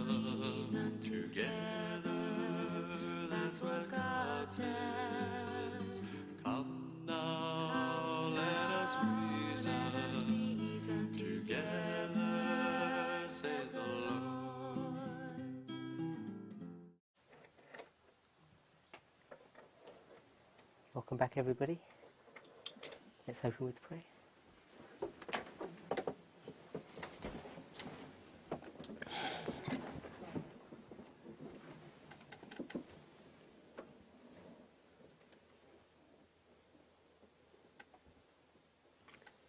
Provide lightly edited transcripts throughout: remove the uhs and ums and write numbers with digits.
reason together, that's what God says. Come now, let us reason together, says the Lord. Welcome back, everybody. Let's open with prayer.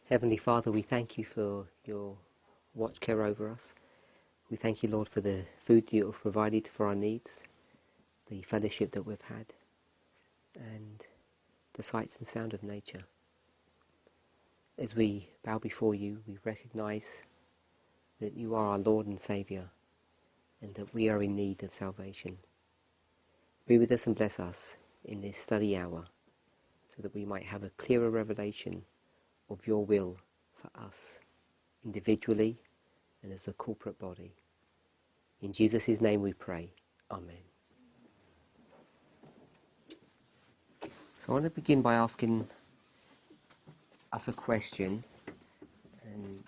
Heavenly Father, we thank you for your watch care over us. We thank you, Lord, for the food you have provided for our needs, the fellowship that we've had, and the sights and sound of nature. As we bow before you, we recognise that you are our Lord and Saviour, and that we are in need of salvation. Be with us and bless us in this study hour, so that we might have a clearer revelation of your will for us, individually and as a corporate body. In Jesus' name we pray. Amen. So I want to begin by asking us a question, and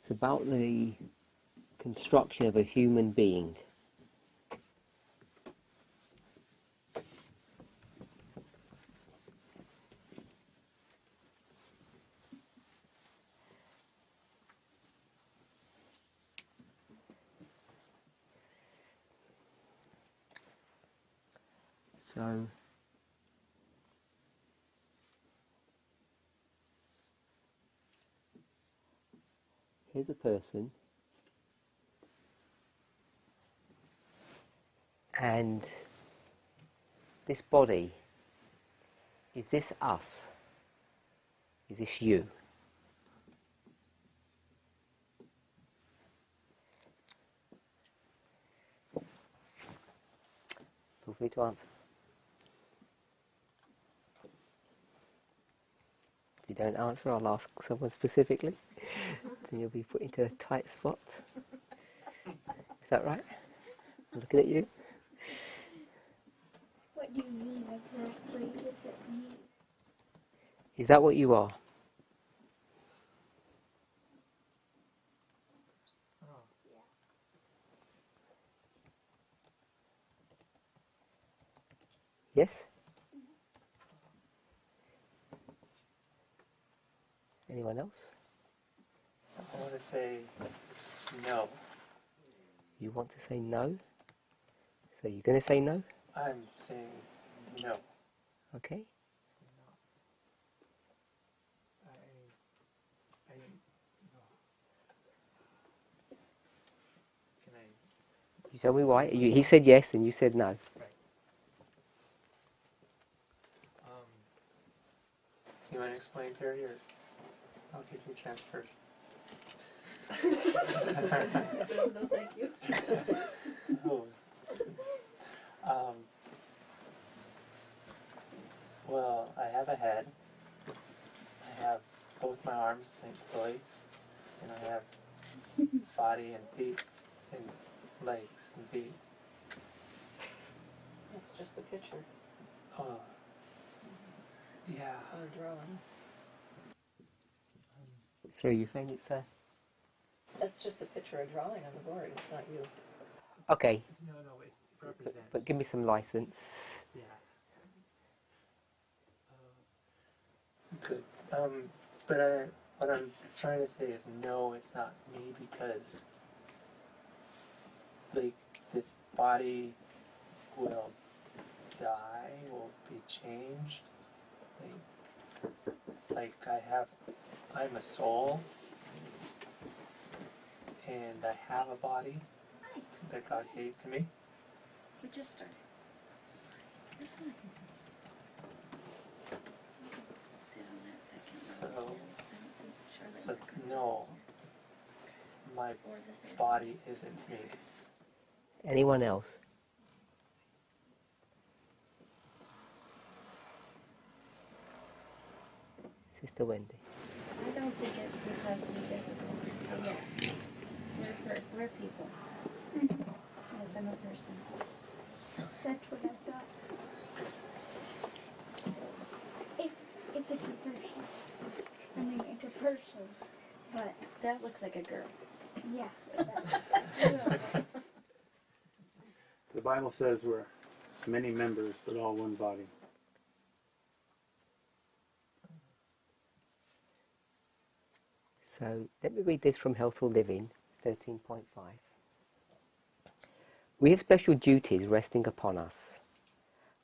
it's about the construction of a human being. So here's a person, and this body, is this us? Is this you? Feel free to answer. If you don't answer, I'll ask someone specifically. Then you'll be put into a tight spot. Is that right? I'm looking at you. What do you mean exactly? What does it mean? Is that what you are? Yes? Anyone else? I want to say no. You want to say no? So you're going to say no? I'm saying no. Okay. Can I? You tell me why. He said yes and you said no. Right. You want to explain, Terry, or I'll give you a chance first. No, thank you. Oh. Well, I have a head. I have both my arms, thankfully, and I have body and feet and legs and feet. It's just a picture Oh. Yeah. or a drawing. Sorry, you're saying it's a... That's just a picture, a drawing on the board. It's not you. Okay, No, it represents. but give me some license. Yeah. Good. But what I'm trying to say is no, it's not me, because like this body will die, will be changed. Like I'm a soul, and I have a body that God gave to me. We just started. Sorry. You're fine. Sit on that second row So- again. I don't think Charlotte So might come no, here. my Or the third. body isn't me. Anyone else? Sister Wendy. I don't think this has to be difficult. So yes, we're people. Yes, I'm a person. That's what I thought. If it's a person. I mean, it's a person, but That looks like a girl. yeah. The Bible says we're many members, but all one body. So let me read this from Healthful Living 13.5. We have special duties resting upon us.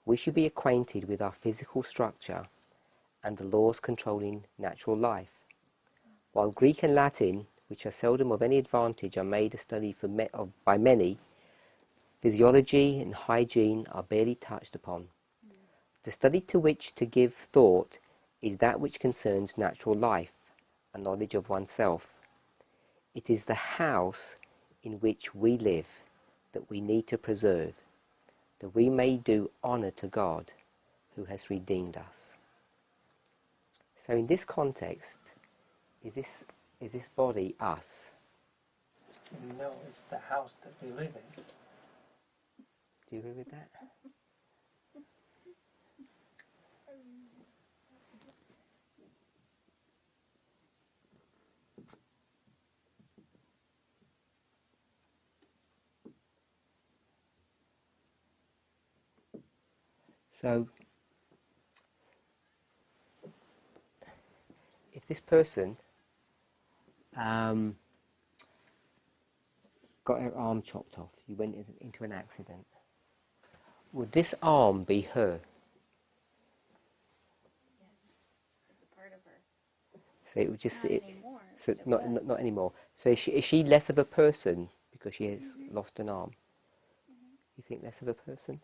We should be acquainted with our physical structure and the laws controlling natural life. While Greek and Latin, which are seldom of any advantage, are made a study by many, physiology and hygiene are barely touched upon. The study to which to give thought is that which concerns natural life, a knowledge of oneself. It is the house in which we live that we need to preserve, that we may do honour to God who has redeemed us. So in this context, is this body us? No, it's the house that we live in. Do you agree with that? So, if this person got her arm chopped off, you went into an accident, would this arm be her? Yes, it's a part of her. So it would just Not anymore. so It not was. not anymore. So is she less of a person because she has lost an arm? You think less of a person?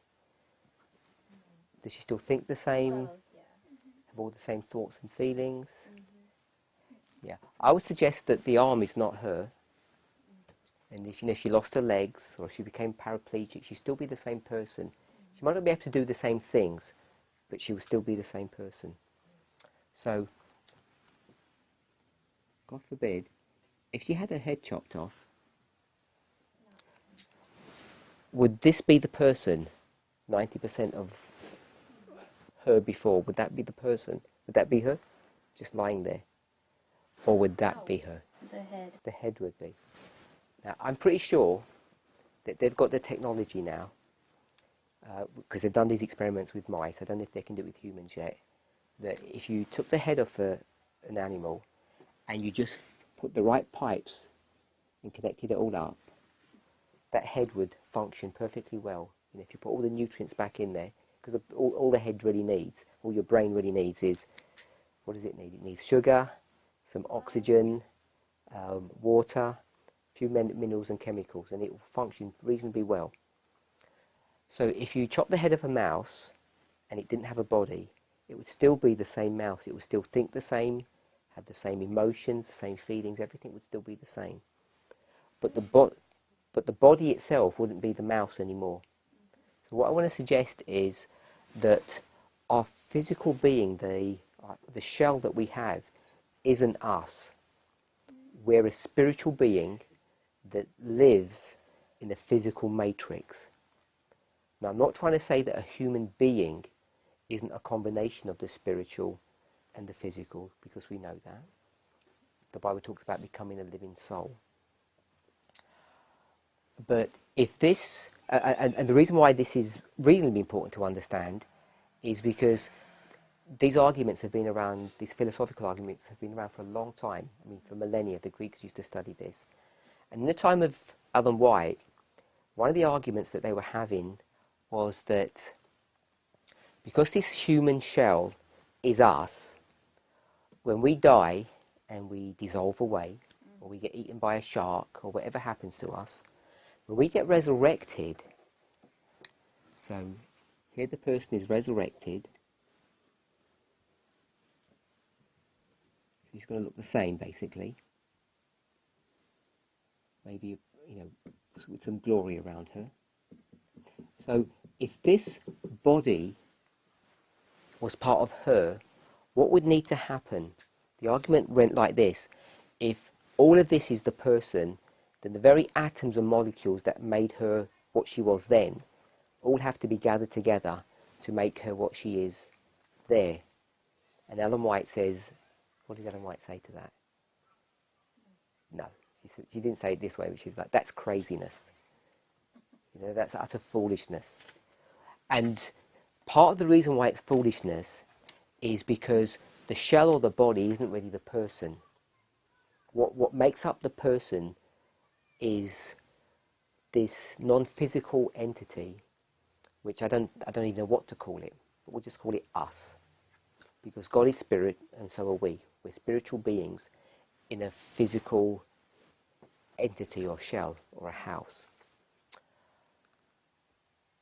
Does she still think the same? Well, yeah. Have all the same thoughts and feelings? Yeah, I would suggest that the arm is not her. And if she lost her legs or if she became paraplegic, she'd still be the same person. She might not be able to do the same things, but she would still be the same person. So, God forbid, if she had her head chopped off, would this be the person, 90% of her before, would that be the person? Would that be her, just lying there? Or would that be her? The head. The head would be. Now, I'm pretty sure that they've got the technology now, because they've done these experiments with mice. I don't know if they can do it with humans yet, that if you took the head off an animal and you just put the right pipes and connected it all up, that head would function perfectly well. If you put all the nutrients back in there, because all the head really needs, all your brain really needs is, what does it need? It needs sugar, some oxygen, water, a few minerals and chemicals, and it will function reasonably well. So if you chop the head of a mouse and it didn't have a body, it would still be the same mouse. It would still think the same, have the same emotions, the same feelings, everything would still be the same. But the body itself wouldn't be the mouse anymore. So what I want to suggest is that our physical being, the shell that we have, isn't us. We're a spiritual being that lives in a physical matrix. Now, I'm not trying to say that a human being isn't a combination of the spiritual and the physical, because we know that. The Bible talks about becoming a living soul. But if this, and the reason why this is reasonably important to understand is because these arguments have been around, these philosophical arguments have been around for a long time. I mean, for millennia, the Greeks used to study this. And in the time of Ellen White, one of the arguments that they were having was that because this human shell is us, when we die and we dissolve away, or we get eaten by a shark, or whatever happens to us, when we get resurrected, so here the person is resurrected, he's going to look the same basically, maybe, with some glory around her. So if this body was part of her, what would need to happen The argument went like this: if all of this is the person, then the very atoms and molecules that made her what she was then all have to be gathered together to make her what she is there. And Ellen White says, what did Ellen White say to that? No, she didn't say it this way, but she's like, that's craziness. You know, that's utter foolishness. And part of the reason why it's foolishness is because the shell or the body isn't really the person. What makes up the person is this non-physical entity, which I don't even know what to call it, but we'll just call it us. Because God is spirit, and so are we. We're spiritual beings in a physical entity or shell or a house.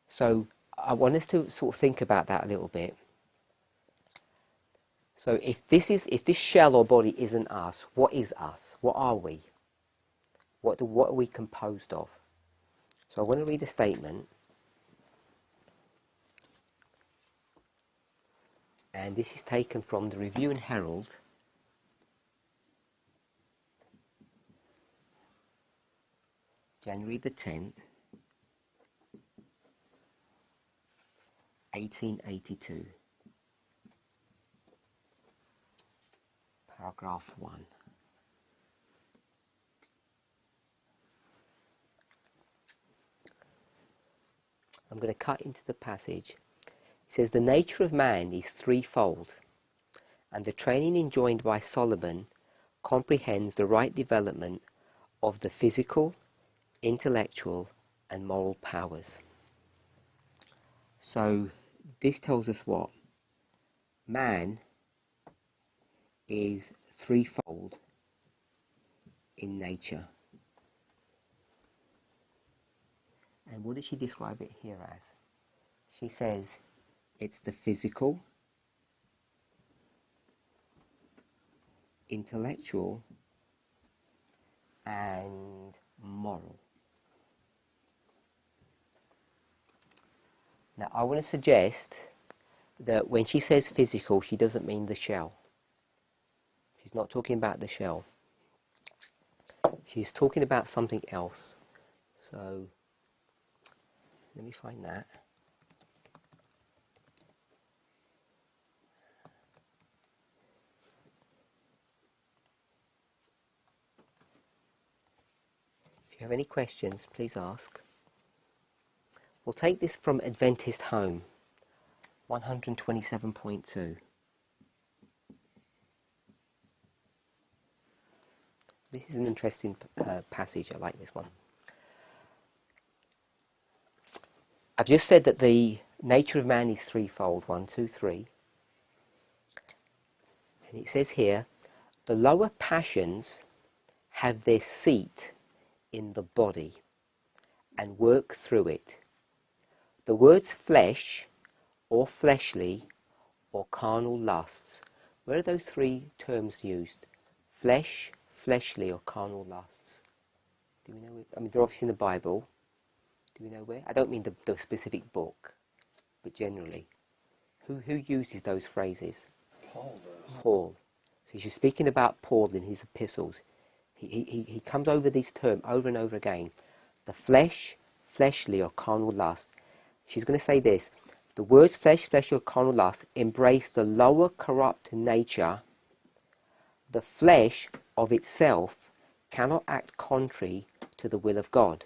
So I want us to sort of think about that a little bit. So if this shell or body isn't us, what is us? What are we? What are we composed of? So I want to read a statement. And this is taken from the Review and Herald, January the 10th, 1882. Paragraph 1. I'm going to cut into the passage. It says, the nature of man is threefold, and the training enjoined by Solomon comprehends the right development of the physical, intellectual, and moral powers. So this tells us what? Man is threefold in nature. And what does she describe it here as? She says it's the physical, intellectual, and moral. Now I want to suggest that when she says physical, she doesn't mean the shell. She's not talking about the shell. She's talking about something else. So let me find that. If you have any questions, please ask. We'll take this from Adventist Home, 127.2. This is an interesting passage. I like this one. I've just said that the nature of man is threefold. 1, 2, 3. And it says here, the lower passions have their seat in the body and work through it. The words flesh or fleshly or carnal lusts, where are those three terms used? Flesh, fleshly or carnal lusts. Do we know where? I mean, they're obviously in the Bible. Do we know where? I don't mean the specific book, but generally. Who uses those phrases? Paul does. Paul. So she's speaking about Paul in his epistles. He comes over this term over and over again. The flesh, fleshly or carnal lust. She's going to say this. The words flesh, fleshly or carnal lust embrace the lower corrupt nature. The flesh of itself cannot act contrary to the will of God.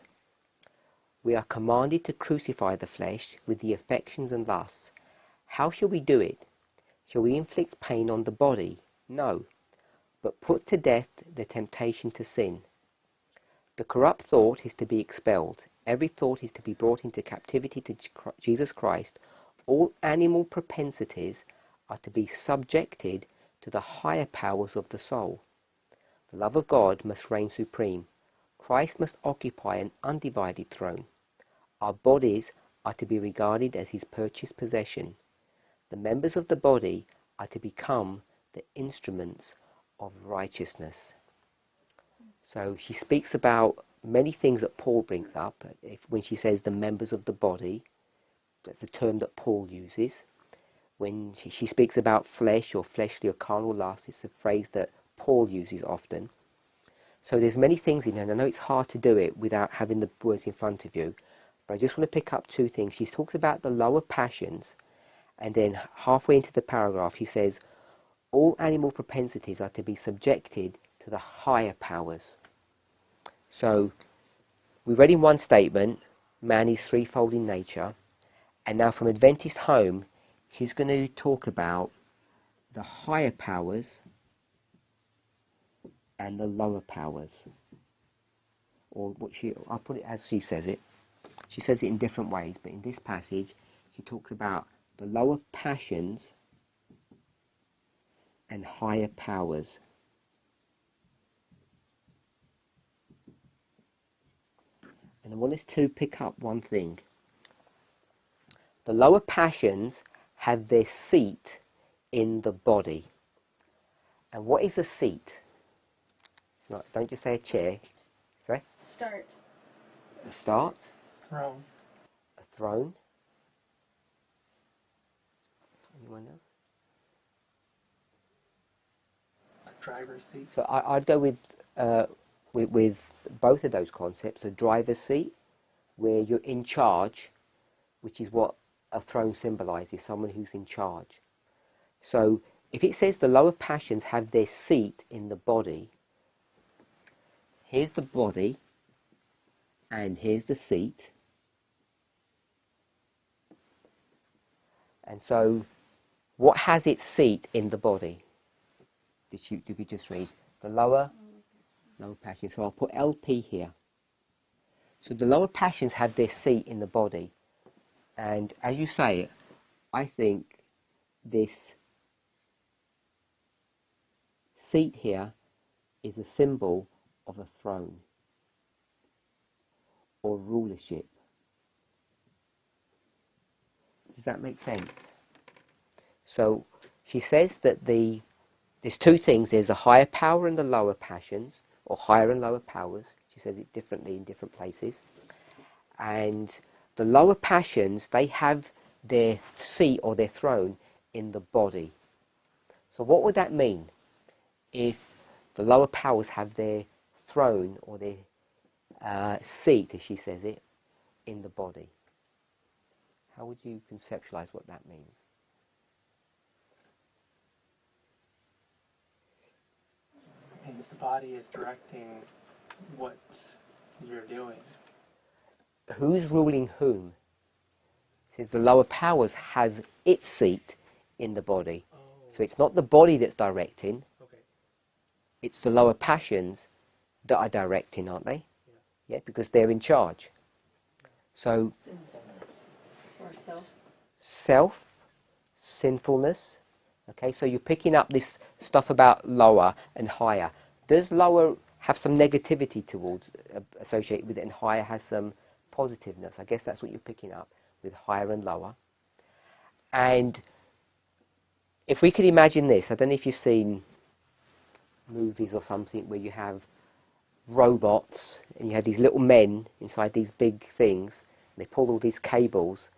We are commanded to crucify the flesh with the affections and lusts. How shall we do it? Shall we inflict pain on the body? No, but put to death the temptation to sin. The corrupt thought is to be expelled. Every thought is to be brought into captivity to Jesus Christ. All animal propensities are to be subjected to the higher powers of the soul. The love of God must reign supreme. Christ must occupy an undivided throne. Our bodies are to be regarded as his purchased possession. The members of the body are to become the instruments of righteousness. So she speaks about many things that Paul brings up. When she says the members of the body, that's the term that Paul uses. when she speaks about flesh or fleshly or carnal lust, it's the phrase that Paul uses often. So there's many things in there, and I know it's hard to do it without having the words in front of you, but I just want to pick up two things. She talks about the lower passions, and then halfway into the paragraph she says, all animal propensities are to be subjected to the higher powers. So we read in one statement, man is threefold in nature, and now from Adventist Home, she's going to talk about the higher powers and the lower powers. Or I'll put it as she says it. She says it in different ways, but in this passage, she talks about the lower passions and higher powers. And I want us to pick up one thing. The lower passions have their seat in the body. And what is a seat? It's not, don't just say a chair. Sorry? Start. A start? Throne. A throne? Anyone else? A driver's seat. So I'd go with both of those concepts. A driver's seat, where you're in charge, which is what a throne symbolises, someone who's in charge. So if it says the lower passions have their seat in the body, here's the body and here's the seat. And so what has its seat in the body? Did we just read? The lower passions. So I'll put LP here. So the lower passions have their seat in the body. And as you say, I think this seat here is a symbol of a throne or rulership. Does that make sense? So she says that there's two things. There's a higher power and the lower passions, or higher and lower powers. She says it differently in different places. And the lower passions, they have their seat or their throne in the body. So what would that mean if the lower powers have their throne or their seat, as she says it, in the body? How would you conceptualize what that means? It means the body is directing what you're doing. Who's ruling whom? It says the lower powers has its seat in the body. Oh. So it's not the body that's directing, Okay. it's the lower passions that are directing, aren't they? Yeah, because they're in charge. So Sinfulness. Or self, sinfulness. Okay, so you're picking up this stuff about lower and higher. Does lower have some negativity towards associated with it, and higher has some positiveness? I guess that's what you're picking up with higher and lower. And if we could imagine this, I don't know if you've seen movies or something where you have robots and you have these little men inside these big things, and they pull all these cables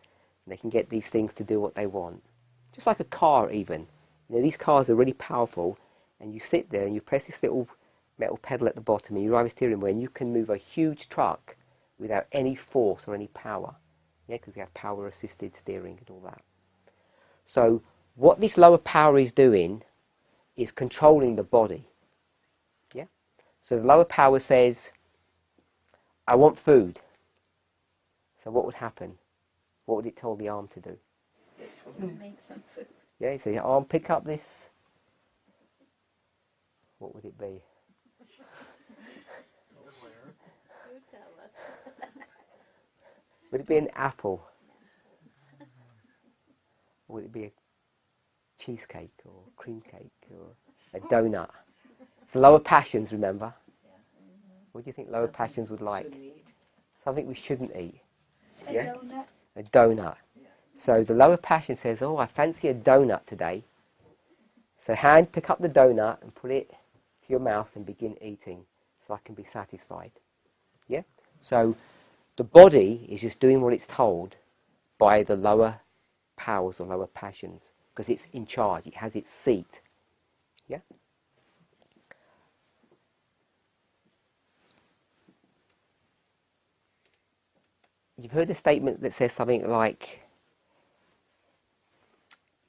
and they can get these things to do what they want. Just like a car even. You know, these cars are really powerful, and you sit there and you press this little metal pedal at the bottom and you drive a steering wheel and you can move a huge truck without any force or any power. Yeah, because we have power assisted steering and all that. So what this lower power is doing is controlling the body. Yeah? So the lower power says, I want food. So what would happen? What would it tell the arm to do? Make some food. Yeah, so your arm, pick up this. What would it be? You tell us. Would it be an apple? Or would it be a cheesecake or cream cake or a donut? It's the lower passions, remember? What do you think lower passions would like? Something we shouldn't eat. A Yeah? donut. A donut. So the lower passion says, oh, I fancy a donut today. So hand, pick up the donut and put it to your mouth and begin eating so I can be satisfied. Yeah? So the body is just doing what it's told by the lower powers or lower passions. because it's in charge. It has its seat. Yeah? You've heard a statement that says something like,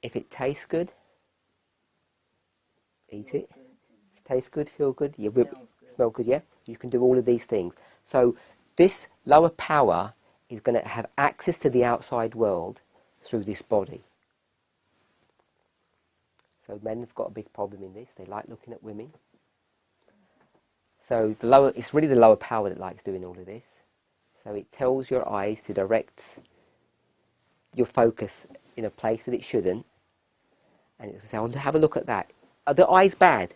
if it tastes good, eat it. If it tastes good, feel good, smell good, yeah? You can do all of these things. So this lower power is going to have access to the outside world through this body. So men have got a big problem in this. They like looking at women. So it's really the lower power that likes doing all of this. So it tells your eyes to direct your focus in a place that it shouldn't. And it will say, oh, have a look at that. Are the eyes bad?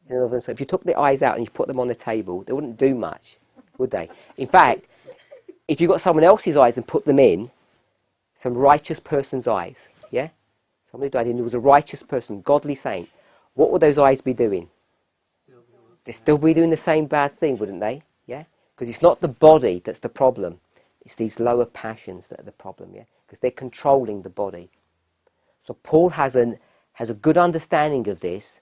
So if you took the eyes out and you put them on the table, they wouldn't do much, would they? In fact, if you got someone else's eyes and put them in, some righteous person's eyes, yeah? Somebody died and there was a righteous person, godly saint. What would those eyes be doing? They'd still be doing the same bad thing, wouldn't they? Yeah? Because it's not the body that's the problem. It's these lower passions that are the problem, yeah? Because they're controlling the body. So Paul has a good understanding of this,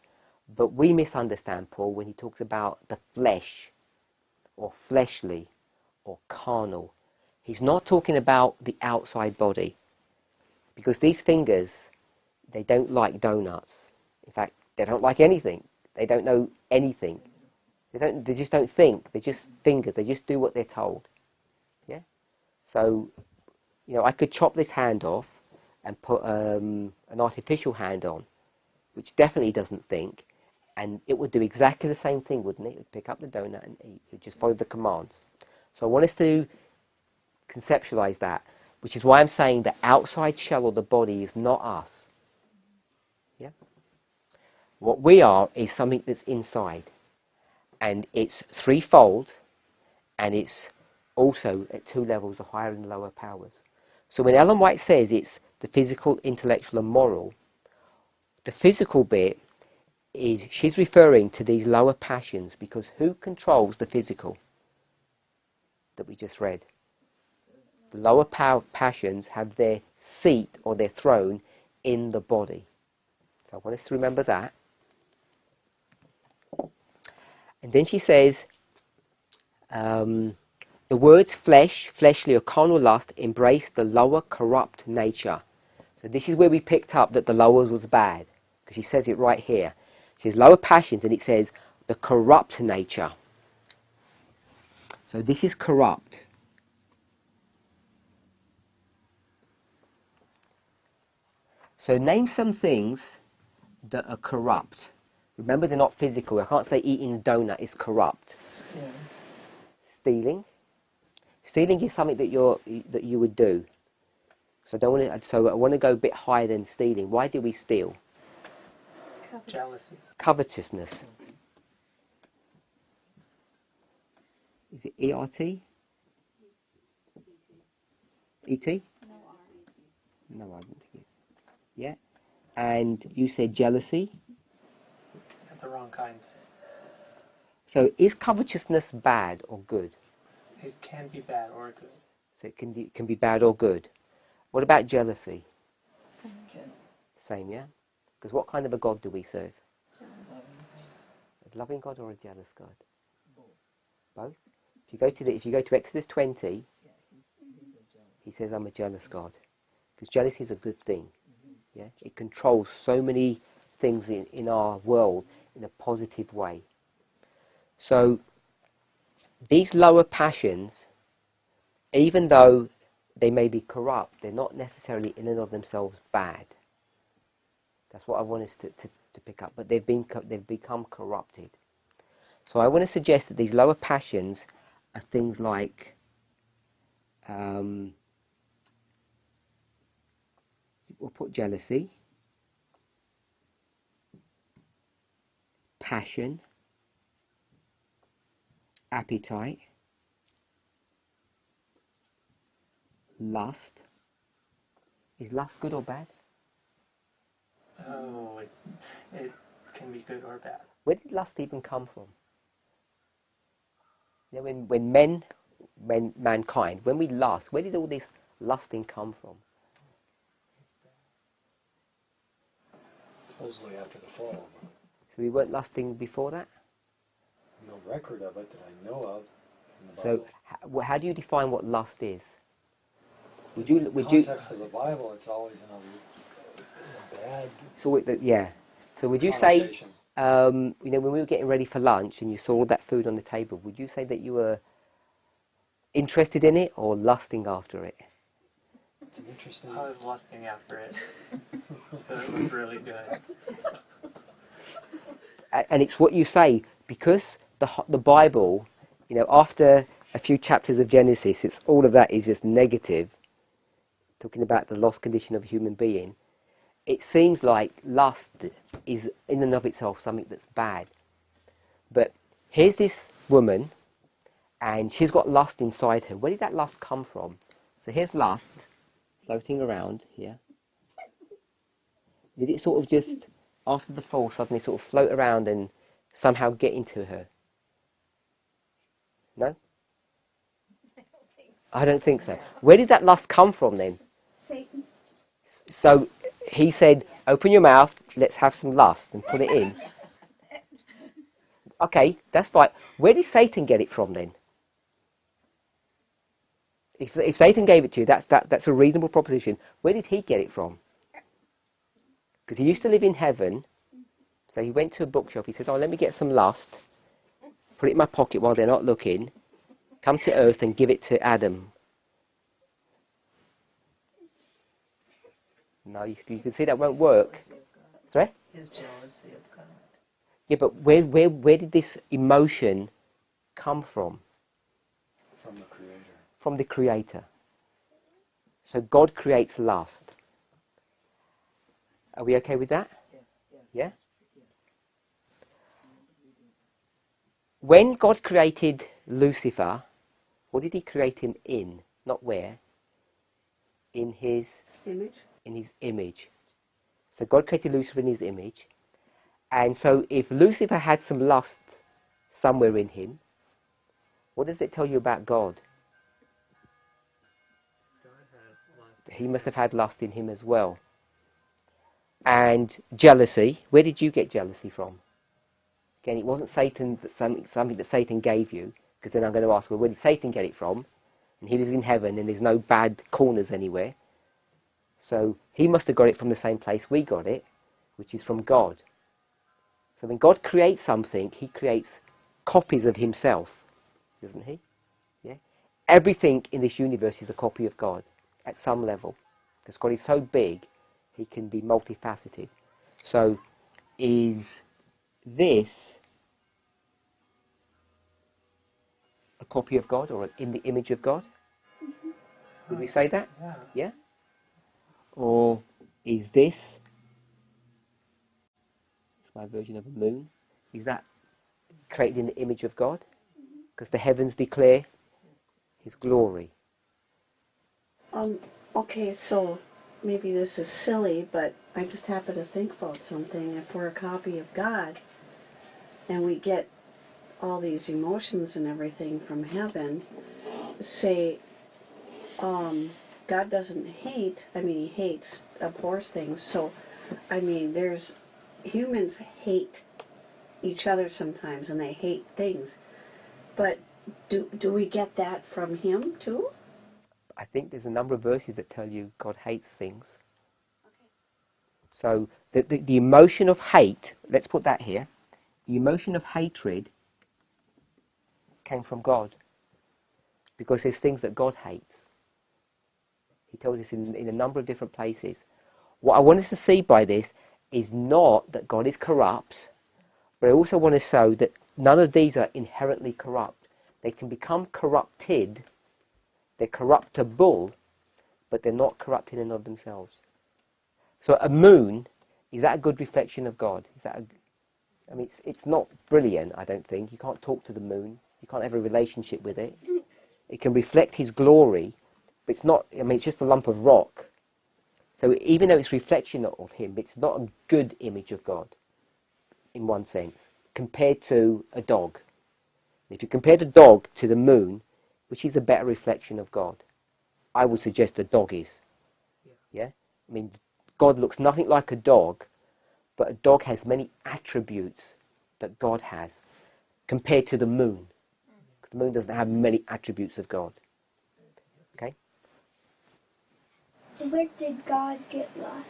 but we misunderstand Paul when he talks about the flesh, or fleshly, or carnal. He's not talking about the outside body, because these fingers, they don't like donuts. In fact, they don't like anything. They don't know anything. They just don't think. They're just fingers. They just do what they're told. Yeah? So, I could chop this hand off and put an artificial hand on, which definitely doesn't think, and it would do exactly the same thing, wouldn't it? It would pick up the donut and eat. It would just follow the commands. So I want us to conceptualize that, which is why I'm saying the outside shell of the body is not us. Yeah? What we are is something that's inside. And it's threefold, and it's also at two levels, the higher and lower powers. So when Ellen White says it's the physical, intellectual and moral, the physical bit is she's referring to these lower passions, because who controls the physical that we just read? The lower passions have their seat or their throne in the body. So I want us to remember that. And then she says, the words flesh, fleshly or carnal lust embrace the lower corrupt nature. So this is where we picked up that the lower was bad, because she says it right here. She says lower passions, and it says the corrupt nature. So this is corrupt. So name some things that are corrupt. Remember, they're not physical. I can't say eating a donut is corrupt. Stealing. Stealing is something that you would do. So I want to go a bit higher than stealing. Why do we steal? Jealousy. Covetousness. Is it E-R-T? E-T? No, I didn't think it. Yeah. And you said jealousy. The wrong kind. So is covetousness bad or good? It can be bad or good. So it can be bad or good. What about jealousy? Same, yeah? Because what kind of a God do we serve? A loving God or a jealous God? Both. If you go to Exodus 20, he says, I'm a jealous God. Because jealousy is a good thing. Yeah? It controls so many things in our world in a positive way. So these lower passions, even though they may be corrupt, they're not necessarily in and of themselves bad. That's what I want us to pick up. But they've become corrupted. So I want to suggest that these lower passions are things like we'll put jealousy, passion, appetite, lust. Is lust good or bad? Oh, it can be good or bad. Where did lust even come from? You know, when mankind, when we lust, where did all this lusting come from? supposedly after the fall. So we weren't lusting before that? No record of it that I know of in the So Bible. how do you define what lust is? In the context of the Bible, it's always in a bad Yeah. So would you say, connotation. you know, when we were getting ready for lunch and you saw all that food on the table, would you say that you were interested in it or lusting after it? It's an interesting. I was lusting after it. It was really good. And it's what you say, because the Bible, you know, after a few chapters of Genesis, it's all of that is just negative, talking about the lost condition of a human being. It seems like lust is in and of itself something that's bad. But here's this woman, and she's got lust inside her. Where did that lust come from? So here's lust floating around here. Did it sort of just, after the fall, suddenly sort of float around and somehow get into her? No? I don't think so. Where did that lust come from then? Satan. So he said, open your mouth, let's have some lust, and put it in. Okay, that's fine. Where did Satan get it from then? If Satan gave it to you, that's a reasonable proposition. Where did he get it from? Because he used to live in heaven, so he went to a bookshop. He says, oh, let me get some lust, put it in my pocket while they're not looking, come to earth and give it to Adam. No, you can see that won't work. Sorry? His jealousy of God. Yeah, but where did this emotion come from? From the Creator. From the Creator. So God creates lust. Are we okay with that? Yes, yes. Yeah? When God created Lucifer, what did he create him in? Not where? In his Image? In his image. So God created Lucifer in his image. And so if Lucifer had some lust somewhere in him, what does it tell you about God? God has lust. He must have had lust in him as well. And jealousy, where did you get jealousy from? Again, it wasn't Satan, something that Satan gave you, because then I'm going to ask, well, where did Satan get it from? And he lives in heaven and there's no bad corners anywhere. So he must have got it from the same place we got it, which is from God. So when God creates something, he creates copies of himself, doesn't he? Yeah. Everything in this universe is a copy of God at some level. Because God is so big, he can be multifaceted. So is this a copy of God or in the image of God? Would we say that? Yeah. Yeah? Or is this, it's my version of a moon, is that created in the image of God? Because the heavens declare his glory. Okay, so maybe this is silly, but I just happen to think about something. If we're a copy of God and we get all these emotions and everything from heaven, say, God doesn't hate, I mean, he hates, abhors things, so, I mean, humans hate each other sometimes, and they hate things, but do we get that from him, too? I think there's a number of verses that tell you God hates things. So the emotion of hate, let's put that here, the emotion of hatred came from God. Because there's things that God hates. He tells us in a number of different places. What I want us to see by this is not that God is corrupt, but I also want to show that none of these are inherently corrupt. They can become corrupted, they're corruptible, but they're not corrupt in and of themselves. So a moon, is that a good reflection of God? I mean, it's not brilliant, I don't think. You can't talk to the moon. You can't have a relationship with it. It can reflect his glory, but it's not, I mean, it's just a lump of rock. So even though it's reflection of him, it's not a good image of God, in one sense, compared to a dog. If you compare the dog to the moon, which is a better reflection of God, I would suggest the dog is. Yeah? I mean, God looks nothing like a dog, but a dog has many attributes that God has compared to the moon. The moon doesn't have many attributes of God. Okay? Where did God get lost?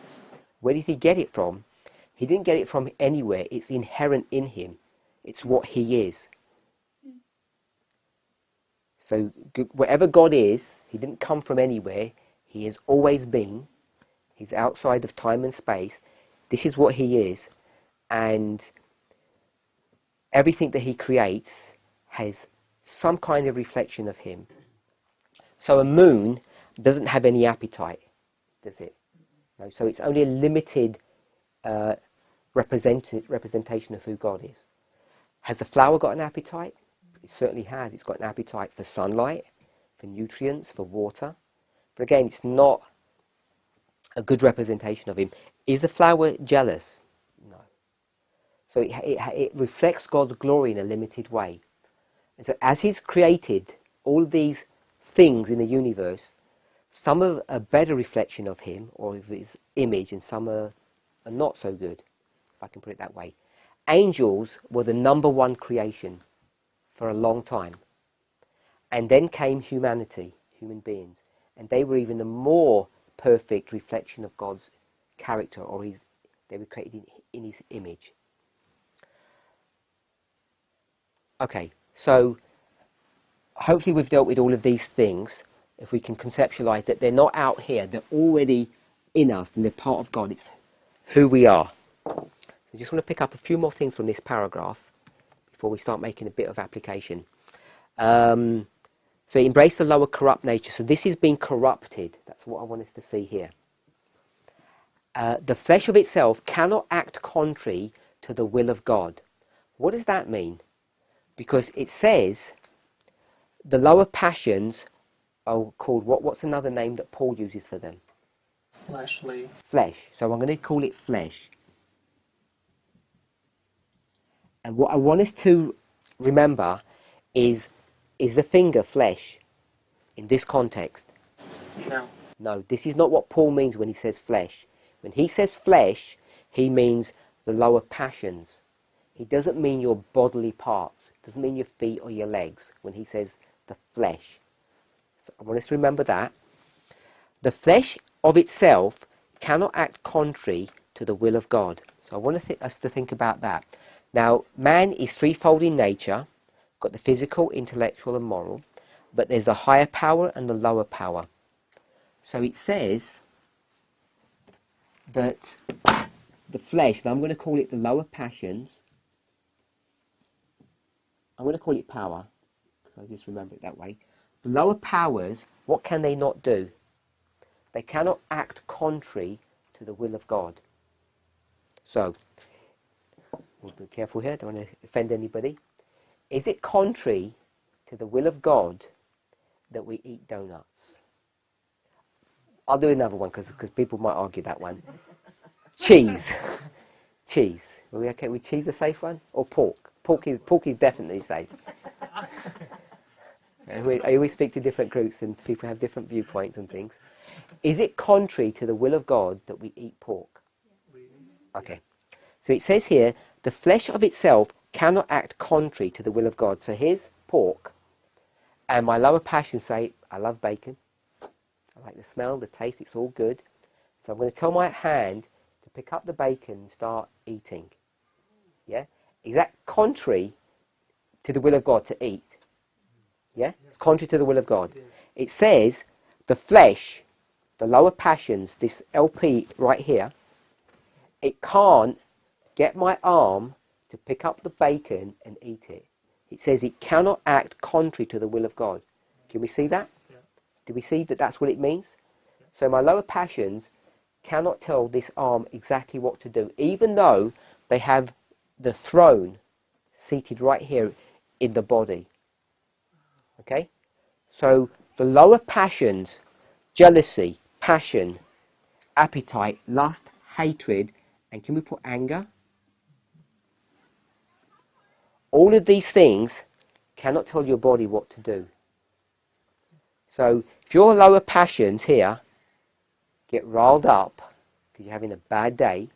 Where did he get it from? He didn't get it from anywhere. It's inherent in him. It's what he is. So wherever God is, he didn't come from anywhere. He has always been. He's outside of time and space. This is what he is. And everything that he creates has some kind of reflection of him. So a moon doesn't have any appetite, does it? No, so it's only a limited representation of who God is. Has a flower got an appetite? It certainly has. It's got an appetite for sunlight, for nutrients, for water. But again, it's not a good representation of him. Is the flower jealous? No. So it reflects God's glory in a limited way. And so as he's created all these things in the universe, some are a better reflection of him or of his image, and some are not so good, if I can put it that way. Angels were the number one creation for a long time. And then came humanity, human beings. And they were even a more perfect reflection of God's character, or they were created in his image. Okay, so hopefully we've dealt with all of these things. If we can conceptualize that they're not out here, they're already in us and they're part of God. It's who we are. So I just want to pick up a few more things from this paragraph before we start making a bit of application. So embrace the lower corrupt nature. So this is being corrupted. That's what I want us to see here. The flesh of itself cannot act contrary to the will of God. What does that mean? Because it says the lower passions are called, what's another name that Paul uses for them? Fleshly. Flesh. So I'm going to call it flesh. And what I want us to remember is the finger flesh in this context? No. No, this is not what Paul means when he says flesh. When he says flesh, he means the lower passions. He doesn't mean your bodily parts. It doesn't mean your feet or your legs when he says the flesh. So I want us to remember that. The flesh of itself cannot act contrary to the will of God. So I want us to think about that. Now, man is threefold in nature, got the physical, intellectual and moral, but there's the higher power and the lower power. So it says that the flesh, and I'm going to call it the lower passions, I'm going to call it power, because I just remember it that way. The lower powers, what can they not do? They cannot act contrary to the will of God. So, we'll be careful here, don't want to offend anybody. Is it contrary to the will of God that we eat donuts? I'll do another one because people might argue that one. Cheese. Cheese. Are we okay with cheese, a safe one? Or pork? Pork is definitely safe. I always speak to different groups and people have different viewpoints and things. Is it contrary to the will of God that we eat pork? Okay. So it says here, the flesh of itself cannot act contrary to the will of God. So here's pork. And my lower passions say, I love bacon. I like the smell, the taste, it's all good. So I'm going to tell my hand to pick up the bacon and start eating. Yeah? Is that contrary to the will of God to eat? Yeah? It's contrary to the will of God. It says the flesh, the lower passions, this LP right here, it can't get my arm to pick up the bacon and eat it. It says it cannot act contrary to the will of God. Can we see that? Yeah. Do we see that that's what it means? Yeah. So my lower passions cannot tell this arm exactly what to do, even though they have the throne seated right here in the body. Okay? So the lower passions, jealousy, passion, appetite, lust, hatred, and can we put anger? All of these things cannot tell your body what to do. So if your lower passions here get riled up because you're having a bad day,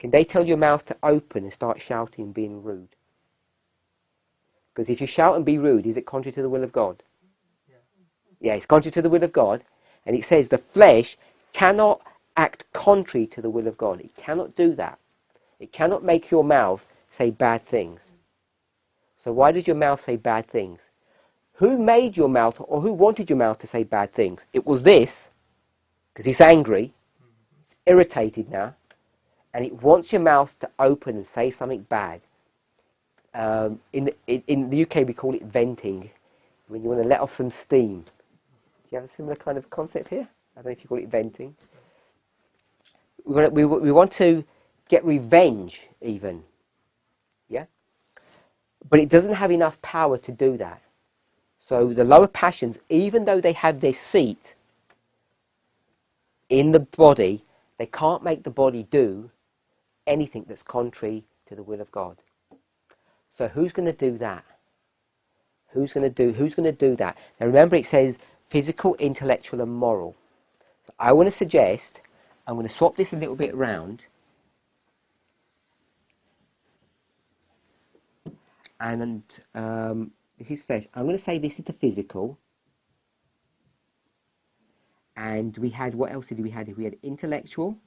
Can they tell your mouth to open and start shouting and being rude? Because if you shout and be rude, is it contrary to the will of God? Yeah, it's contrary to the will of God. And it says the flesh cannot act contrary to the will of God. It cannot do that. It cannot make your mouth say bad things. So why does your mouth say bad things? Who made your mouth, or who wanted your mouth to say bad things? It was this, because it's angry, it's irritated now, and it wants your mouth to open and say something bad. In the UK we call it venting, when you want to let off some steam. Do you have a similar kind of concept here? I don't know if you call it venting. We want to get revenge even. Yeah? But it doesn't have enough power to do that. So the lower passions, even though they have their seat in the body, they can't make the body do anything that's contrary to the will of God. So who's going to do that? Who's going to do that? Now remember it says physical, intellectual and moral. So I want to suggest, I'm going to swap this a little bit around. And this is flesh. I'm going to say this is the physical. And we had, what else did we have? We had intellectual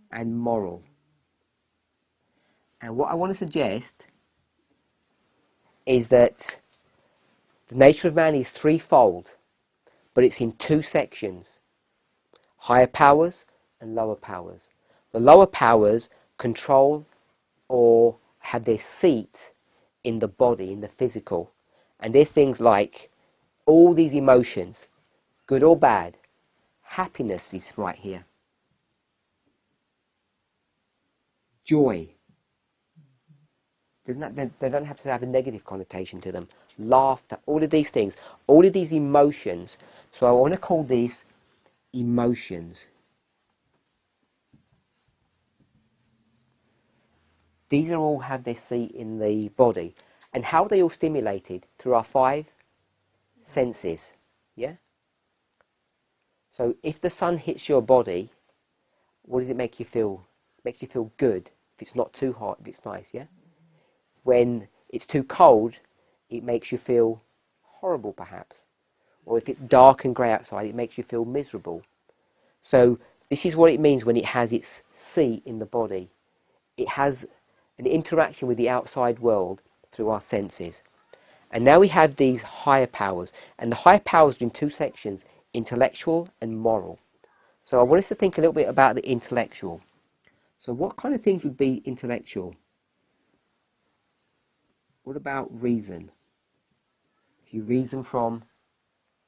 and moral. And what I want to suggest is that the nature of man is threefold, but it's in two sections. Higher powers and lower powers. The lower powers control or have their seat in the body, in the physical. And they're things like all these emotions, good or bad. Happiness is right here. Joy. They don't have to have a negative connotation to them. Laughter, all of these things, all of these emotions. So I want to call these emotions. These are all have their seat in the body. And how are they all stimulated? Through our 5 senses. Yeah? So if the sun hits your body, what does it make you feel? It makes you feel good. If it's not too hot, if it's nice, yeah? When it's too cold, it makes you feel horrible perhaps. Or if it's dark and grey outside, it makes you feel miserable. So this is what it means when it has its seat in the body. It has an interaction with the outside world through our senses. And now we have these higher powers. And the higher powers are in 2 sections, intellectual and moral. So I want us to think a little bit about the intellectual. So what kind of things would be intellectual? What about reason? If you reason from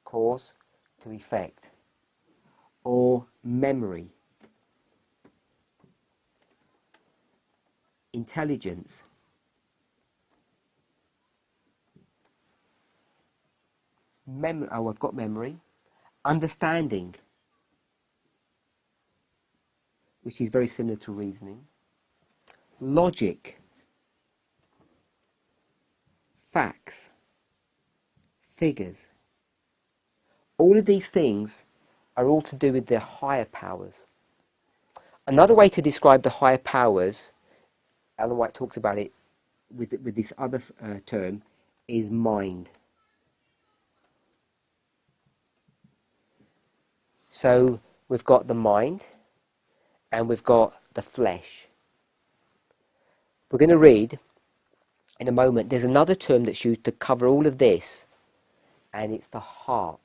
cause to effect. Or memory. Intelligence. I've got memory. Understanding, which is very similar to reasoning. Logic. Facts. Figures. All of these things are all to do with the higher powers. Another way to describe the higher powers, Ellen White talks about it with this other term, is mind. So we've got the mind and we've got the flesh. We're going to read in a moment, there's another term that's used to cover all of this, and it's the heart.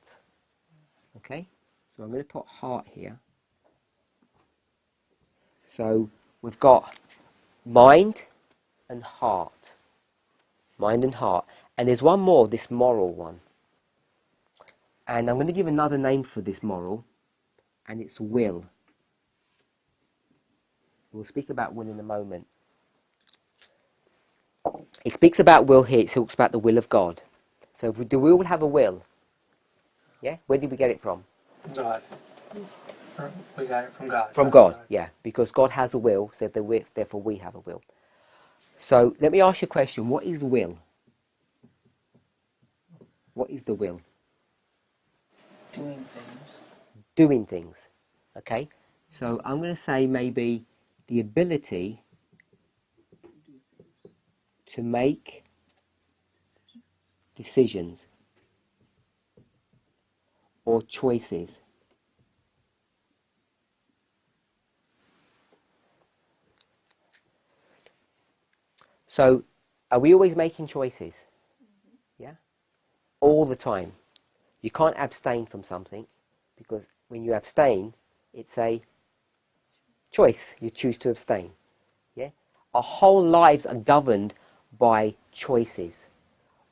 Okay? So I'm going to put heart here. So we've got mind and heart. Mind and heart. And there's one more, this moral one. And I'm going to give another name for this moral, and it's will. We'll speak about will in a moment. He speaks about will here, he talks about the will of God. So do we all have a will? Yeah? Where did we get it from? God. We got it from God. From God, yeah. Because God has a will, so therefore we have a will. So let me ask you a question. What is will? What is the will? Doing things. Doing things. Okay? So I'm going to say maybe the ability to make decisions or choices. So, are we always making choices? Yeah? All the time. You can't abstain from something, because when you abstain, it's a choice. You choose to abstain. Yeah? Our whole lives are governed by choices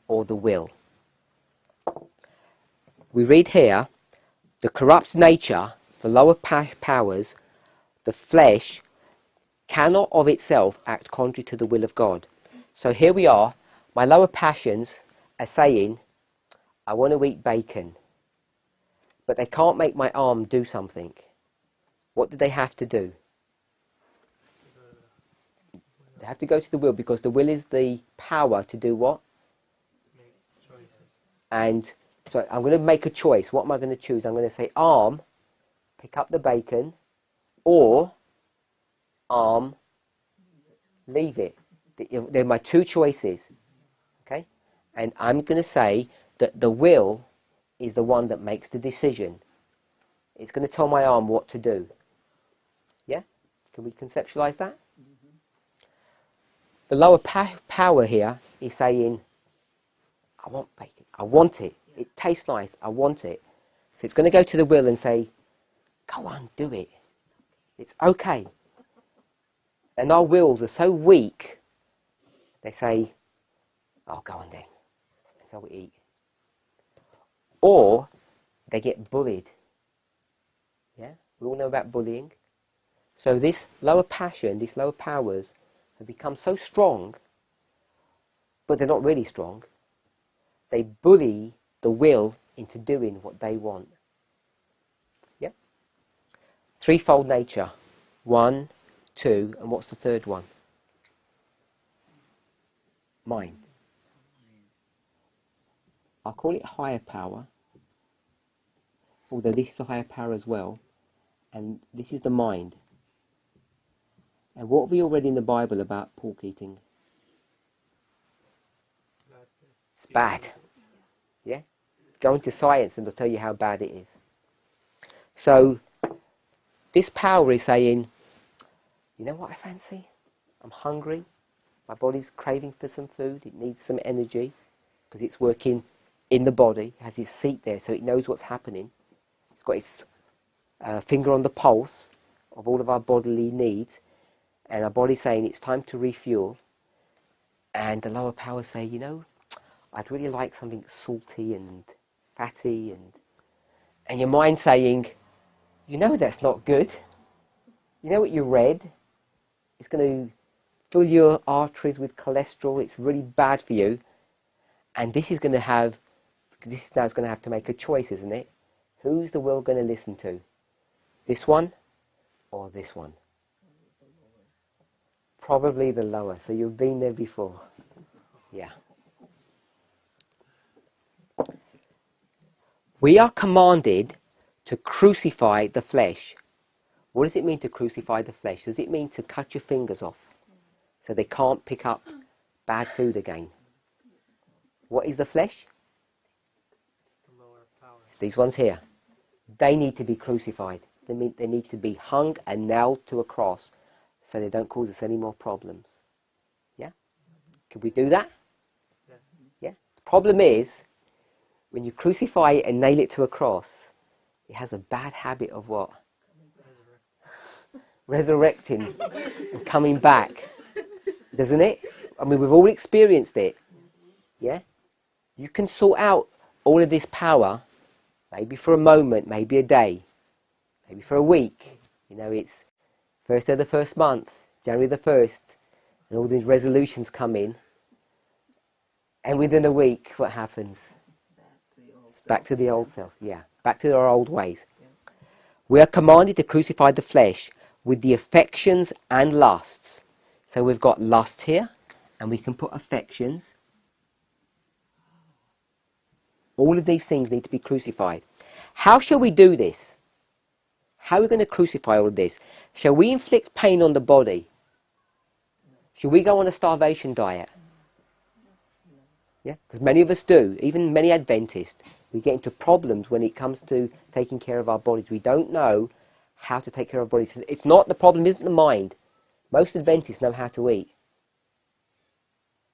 or the will. We read here, the corrupt nature, the lower powers, the flesh, cannot of itself act contrary to the will of God. So here we are, my lower passions are saying, I want to eat bacon, but they can't make my arm do something. What do they have to do? They have to go to the will, because the will is the power to do what? And so I'm going to make a choice. What am I going to choose? I'm going to say, arm, pick up the bacon, or arm, leave it. They're my two choices. Okay? And I'm going to say that the will is the one that makes the decision. It's going to tell my arm what to do. Yeah? Can we conceptualize that? The lower power here is saying, I want bacon. I want it. It tastes nice. I want it. So it's going to go to the will and say, go on, do it. It's okay. And our wills are so weak, they say, oh, go on then. And so we eat. Or they get bullied. Yeah? We all know about bullying. So this lower passion, these lower powers, have become so strong, but they're not really strong. They bully the will into doing what they want. Yeah? Threefold nature. 1, 2, and what's the third one? Mind. I'll call it higher power, although this is a higher power as well, and this is the mind. And what have we all read in the Bible about pork eating? It's bad. Yeah? Go into science and they'll tell you how bad it is. So, this power is saying, you know what I fancy? I'm hungry. My body's craving for some food. It needs some energy because it's working in the body. It has its seat there so it knows what's happening. It's got its finger on the pulse of all of our bodily needs. And our body's saying it's time to refuel. And the lower powers say, you know, I'd really like something salty and fatty. And your mind's saying, you know that's not good. You know what you read? It's going to fill your arteries with cholesterol. It's really bad for you. And this is now going to have to make a choice, isn't it? Who's the will going to listen to? This one or this one? Probably the lower. So you've been there before. Yeah. We are commanded to crucify the flesh. What does it mean to crucify the flesh? Does it mean to cut your fingers off so they can't pick up bad food again? What is the flesh? It's these ones here. They need to be crucified. They need to be hung and nailed to a cross so they don't cause us any more problems. Yeah? Can we do that? Yes. Yeah? The problem is, when you crucify it and nail it to a cross, it has a bad habit of what? Resurrecting and coming back. Doesn't it? I mean, we've all experienced it. Yeah? You can sort out all of this power, maybe for a moment, maybe a day, maybe for a week. You know, it's first day of the first month, January the 1st, and all these resolutions come in. And within a week, what happens? It's back to the old self, yeah. Back to our old ways. We are commanded to crucify the flesh with the affections and lusts. So we've got lust here, and we can put affections. All of these things need to be crucified. How shall we do this? How are we going to crucify all of this? Shall we inflict pain on the body? Should we go on a starvation diet? Yeah, because many of us do, even many Adventists. We get into problems when it comes to taking care of our bodies. We don't know how to take care of our bodies. It's not, the problem isn't the mind. Most Adventists know how to eat.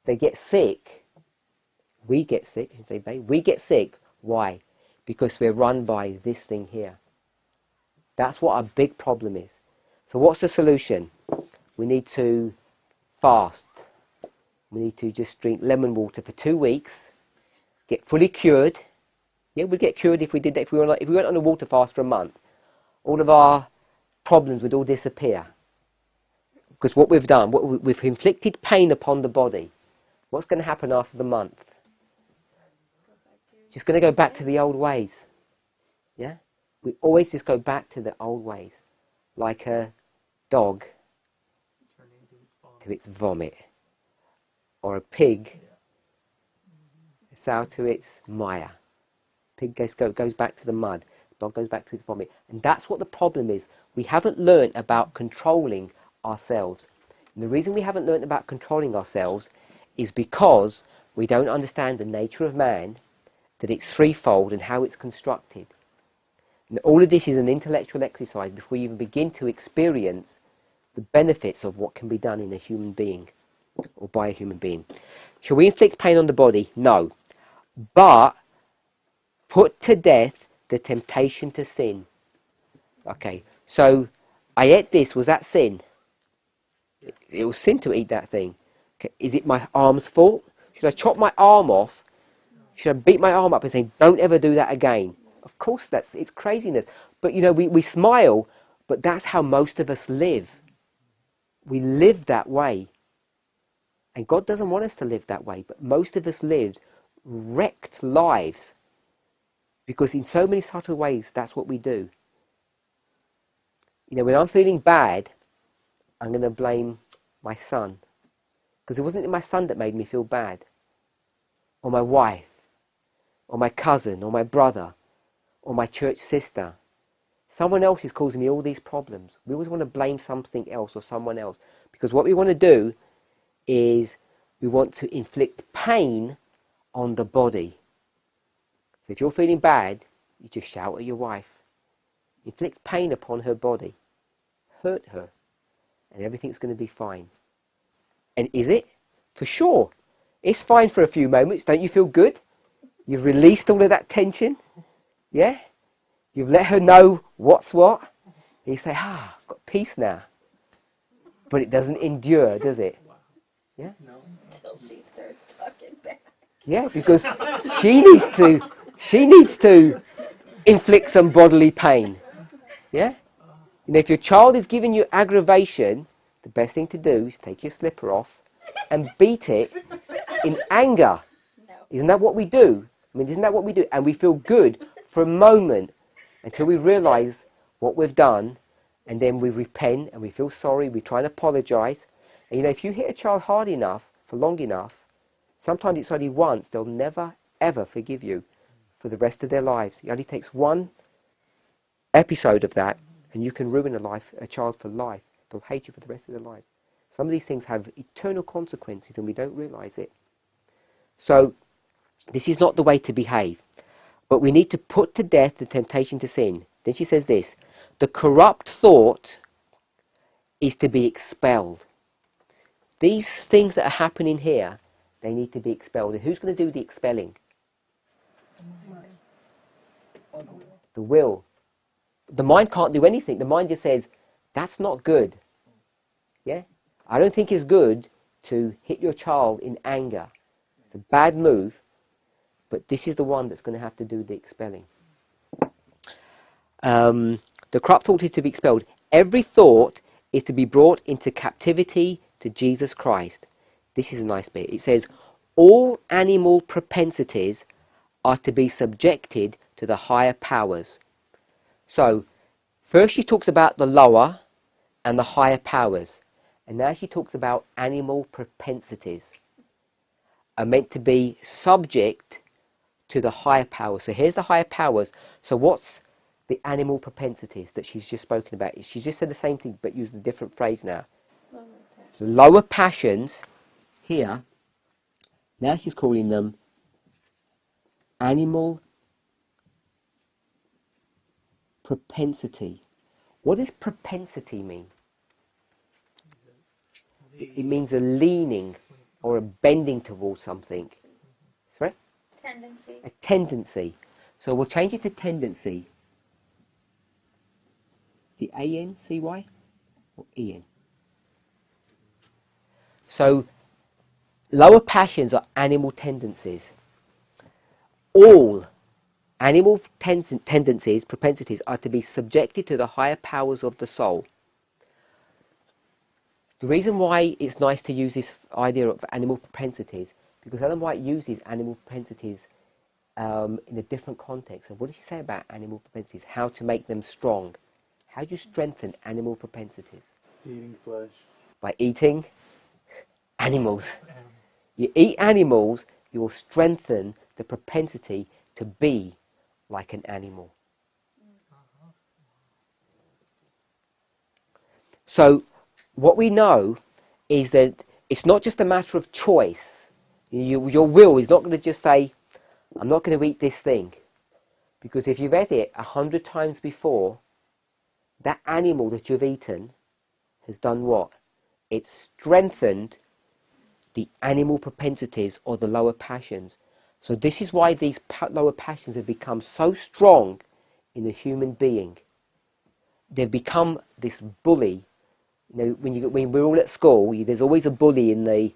They get sick. We get sick. I should say they. We get sick. Why? Because we're run by this thing here. That's what our big problem is. So what's the solution? We need to fast. We need to just drink lemon water for 2 weeks. Get fully cured. Yeah, we'd get cured if we did that. If we went on a water fast for a month, all of our problems would all disappear. Because what we've done, we've inflicted pain upon the body. What's going to happen after the month? Just going to go back to the old ways. Yeah? We always just go back to the old ways. Like a dog to its vomit. Or a pig, a sow to its mire. Pig goes back to the mud. Dog goes back to its vomit. And that's what the problem is. We haven't learned about controlling ourselves. And the reason we haven't learned about controlling ourselves is because we don't understand the nature of man, that it's threefold and how it's constructed. And all of this is an intellectual exercise before we even begin to experience the benefits of what can be done in a human being, or by a human being. Shall we inflict pain on the body? No. But put to death the temptation to sin. Okay, so I ate this, was that sin? It was sin to eat that thing. Okay. Is it my arm's fault? Should I chop my arm off? Should I beat my arm up and say, don't ever do that again? Of course, it's craziness. But you know, we smile, but that's how most of us live. We live that way. And God doesn't want us to live that way, but most of us live wrecked lives. Because in so many subtle ways, that's what we do. You know, when I'm feeling bad, I'm going to blame my son. Because it wasn't my son that made me feel bad. Or my wife. Or my cousin. Or my brother. Or my church sister. Someone else is causing me all these problems. We always want to blame something else or someone else. Because what we want to do is we want to inflict pain on the body. So if you're feeling bad, you just shout at your wife. Inflict pain upon her body. Hurt her. And everything's going to be fine. And is it? For sure. It's fine for a few moments. Don't you feel good? You've released all of that tension. Yeah? You've let her know what's what. And you say, I've got peace now. But it doesn't endure, does it? Yeah? No. Until she starts talking back. Yeah, because she needs to inflict some bodily pain. Yeah? You know, if your child is giving you aggravation, the best thing to do is take your slipper off and beat it in anger. No. Isn't that what we do? I mean, isn't that what we do? And we feel good for a moment until we realise what we've done, and then we repent and we feel sorry, we try and apologise. And you know, if you hit a child hard enough, for long enough, sometimes it's only once, they'll never, ever forgive you for the rest of their lives. It only takes one episode of that, and you can ruin a child for life. They'll hate you for the rest of their lives. Some of these things have eternal consequences, and we don't realise it. So, this is not the way to behave. But we need to put to death the temptation to sin. Then she says this, the corrupt thought is to be expelled. These things that are happening here, they need to be expelled. And who's going to do the expelling? The will. The mind can't do anything. The mind just says, that's not good. Yeah? I don't think it's good to hit your child in anger. It's a bad move. But this is the one that's going to have to do the expelling. The corrupt thought is to be expelled. Every thought is to be brought into captivity to Jesus Christ. This is a nice bit. It says, all animal propensities are to be subjected to the higher powers. So, first she talks about the lower and the higher powers. And now she talks about animal propensities are meant to be subject to the higher powers. So here's the higher powers. So what's the animal propensities that she's just spoken about. She's just said the same thing but used a different phrase now. The lower passions here, now she's calling them animal propensity. What does propensity mean? It means a leaning or a bending towards something. Sorry? Tendency. A tendency. So we'll change it to tendency. The A-N-C-Y or E-N? So lower passions are animal tendencies. All animal tendencies, propensities, are to be subjected to the higher powers of the soul. The reason why it's nice to use this idea of animal propensities, because Ellen White uses animal propensities in a different context. And what does she say about animal propensities? How to make them strong. How do you strengthen animal propensities? Eating flesh. By eating animals. You eat animals, you'll strengthen the propensity to be like an animal. So what we know is that it's not just a matter of choice. Your will is not going to just say, I'm not going to eat this thing. Because if you've had it 100 times before, that animal that you've eaten has done what? It's strengthened the animal propensities or the lower passions. So this is why these lower passions have become so strong in a human being. They've become this bully. You know, when we're all at school, there's always a bully in the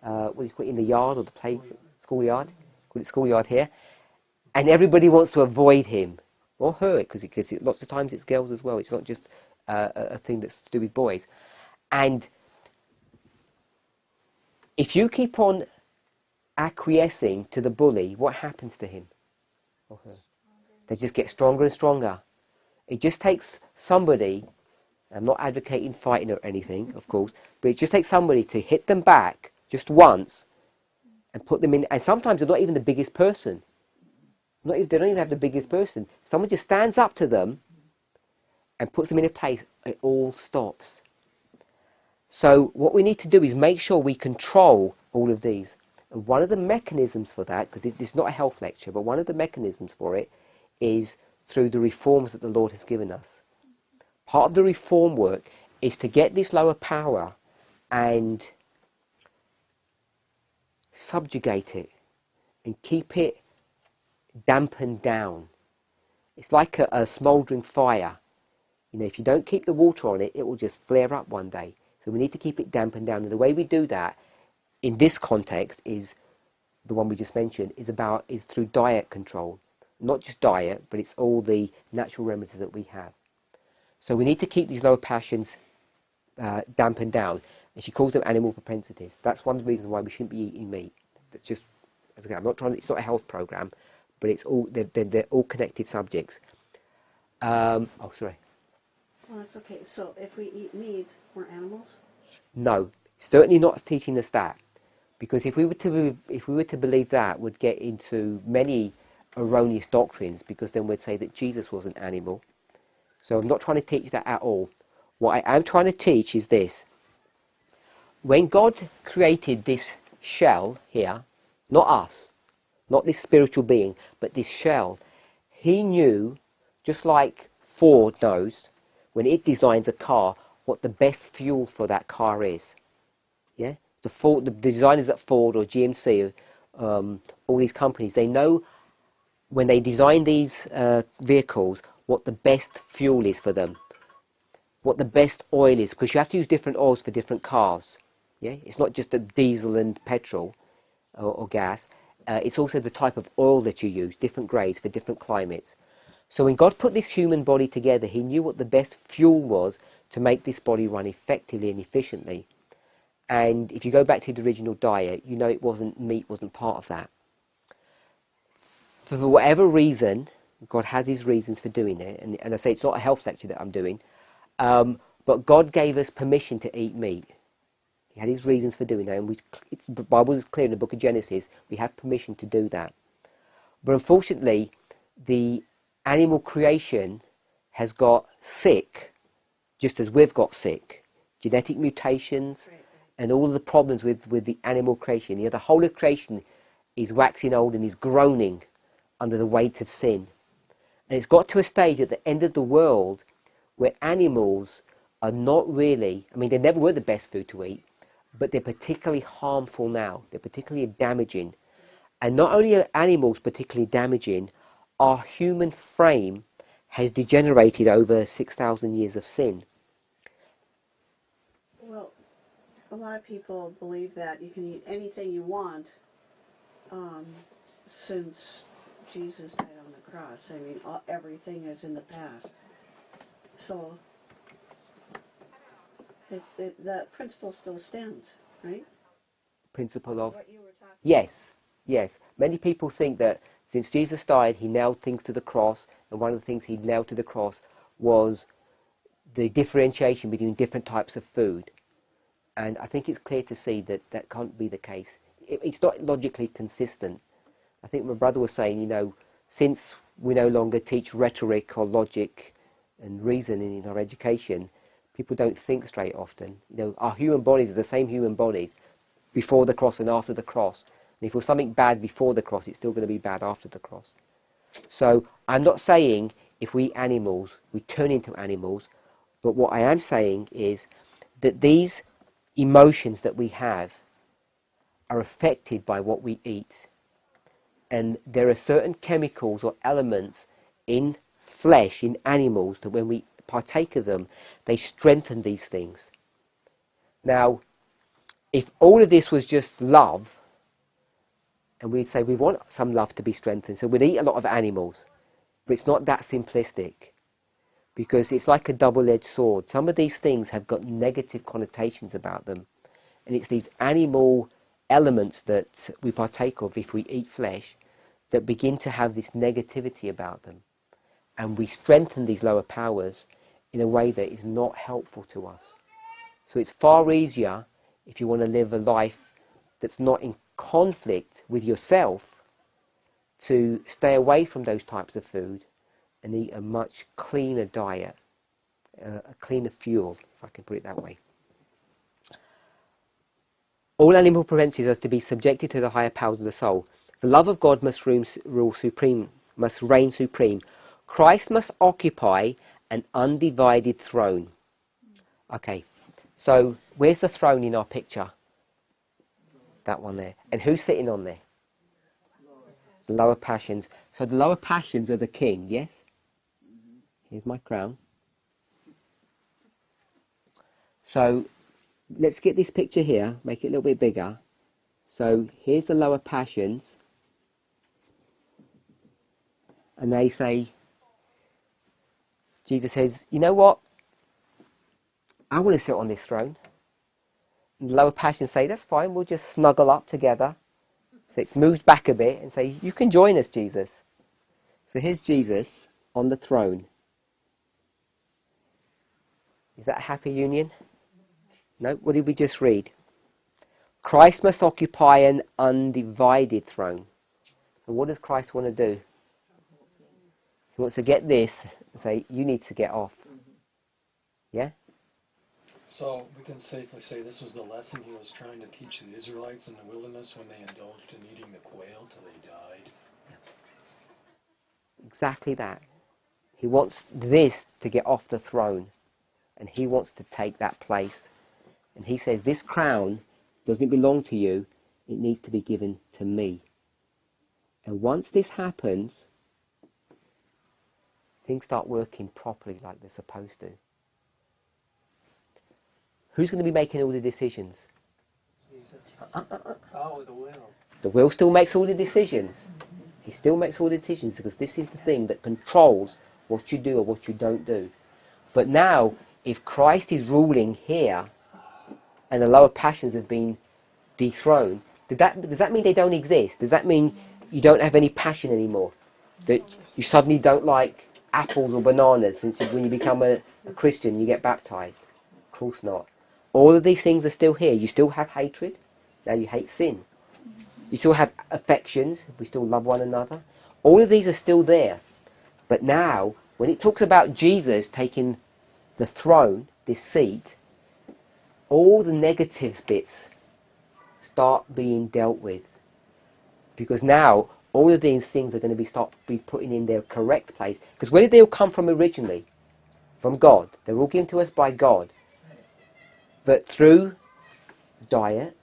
what do you call it, in the yard or the schoolyard. Call it schoolyard here, and everybody wants to avoid him or her because lots of times it's girls as well. It's not just a thing that's to do with boys. And if you keep on acquiescing to the bully, what happens to him or her? They just get stronger and stronger. It just takes somebody. I'm not advocating fighting or anything, of course, but it just takes somebody to hit them back just once and put them in. And sometimes they're not even the biggest person. They don't even have the biggest person. Someone just stands up to them and puts them in a place, and it all stops. So what we need to do is make sure we control all of these. And one of the mechanisms for that, because this is not a health lecture, but one of the mechanisms for it is through the reforms that the Lord has given us. Part of the reform work is to get this lower power and subjugate it and keep it dampened down. It's like a smouldering fire. You know, if you don't keep the water on it, it will just flare up one day. So we need to keep it dampened down. And the way we do that in this context is the one we just mentioned, is through diet control. Not just diet, but it's all the natural remedies that we have. So we need to keep these lower passions dampened down. And she calls them animal propensities. That's one of the reasons why we shouldn't be eating meat. That's just, as again, I'm not trying. It's not a health program, but it's all they're all connected subjects. Sorry. Well, that's okay. So if we eat meat, we're animals? No, certainly not teaching us that, because if we were to believe that, we'd get into many erroneous doctrines. Because then we'd say that Jesus was an animal. So I'm not trying to teach that at all. What I am trying to teach is this. When God created this shell here, not us, not this spiritual being, but this shell, he knew, just like Ford knows, when it designs a car, what the best fuel for that car is. Yeah, the designers at Ford or GMC, all these companies, they know when they design these vehicles what the best fuel is for them, what the best oil is, because you have to use different oils for different cars. Yeah, it's not just the diesel and petrol or gas. It's also the type of oil that you use, different grades for different climates. So when God put this human body together, he knew what the best fuel was to make this body run effectively and efficiently. And if you go back to the original diet, you know meat wasn't part of that. For whatever reason, God has his reasons for doing it. And I say it's not a health lecture that I'm doing. But God gave us permission to eat meat. He had his reasons for doing that. And the Bible is clear in the book of Genesis. We have permission to do that. But unfortunately, the animal creation has got sick, just as we've got sick. Genetic mutations and all the problems with the animal creation. The whole of creation is waxing old and is groaning under the weight of sin. And it's got to a stage at the end of the world where animals are not really, I mean, they never were the best food to eat, but they're particularly harmful now. They're particularly damaging. And not only are animals particularly damaging, our human frame has degenerated over 6,000 years of sin. Well, a lot of people believe that you can eat anything you want since Jesus died on the cross. I mean, everything is in the past. So the principle still stands, right? Principle of? What you were talking Yes, yes. Many people think that since Jesus died, he nailed things to the cross, and one of the things he nailed to the cross was the differentiation between different types of food. And I think it's clear to see that that can't be the case. It's not logically consistent. I think my brother was saying, you know, since we no longer teach rhetoric or logic and reasoning in our education, people don't think straight often. You know, our human bodies are the same human bodies before the cross and after the cross. And if it was something bad before the cross, it's still going to be bad after the cross. So I'm not saying if we eat animals, we turn into animals, but what I am saying is that these emotions that we have are affected by what we eat. And there are certain chemicals or elements in flesh, in animals, that when we partake of them, they strengthen these things. Now, if all of this was just love, and we'd say we want some love to be strengthened, so we'd eat a lot of animals, but it's not that simplistic, because it's like a double-edged sword. Some of these things have got negative connotations about them, and it's these animal elements that we partake of if we eat flesh that begin to have this negativity about them, and we strengthen these lower powers in a way that is not helpful to us. So it's far easier, if you want to live a life that's not in conflict with yourself, to stay away from those types of food and eat a much cleaner diet, a cleaner fuel, if I can put it that way. All animal propensities are to be subjected to the higher powers of the soul. The love of God must rule supreme, must reign supreme. Christ must occupy an undivided throne. Okay, so where's the throne in our picture? That one there. And who's sitting on there? The lower passions. So the lower passions are the king, yes? Here's my crown. So let's get this picture here, make it a little bit bigger. So here's the lower passions. And they say, Jesus says, you know what? I want to sit on this throne. And the lower passions say, that's fine, we'll just snuggle up together. So it's moved back a bit and say, you can join us, Jesus. So here's Jesus on the throne. Is that a happy union? No? What did we just read? Christ must occupy an undivided throne. So what does Christ want to do? He wants to get this and say, you need to get off. Yeah? So we can safely say this was the lesson he was trying to teach the Israelites in the wilderness when they indulged in eating the quail till they died. Exactly that. He wants this to get off the throne, and he wants to take that place. And he says, this crown doesn't belong to you, it needs to be given to me. And once this happens, things start working properly like they're supposed to. Who's going to be making all the decisions? Oh, the will. The will still makes all the decisions. He still makes all the decisions because this is the thing that controls what you do or what you don't do. But now, if Christ is ruling here and the lower passions have been dethroned, does that mean they don't exist? Does that mean you don't have any passion anymore? That you suddenly don't like apples or bananas since when you become a Christian you get baptized? Of course not. All of these things are still here. You still have hatred. Now you hate sin. You still have affections. We still love one another. All of these are still there. But now, when it talks about Jesus taking the throne, this seat, all the negative bits start being dealt with. Because now, all of these things are going to be putting in their correct place. Because where did they all come from originally? From God. They were all given to us by God. But through diet,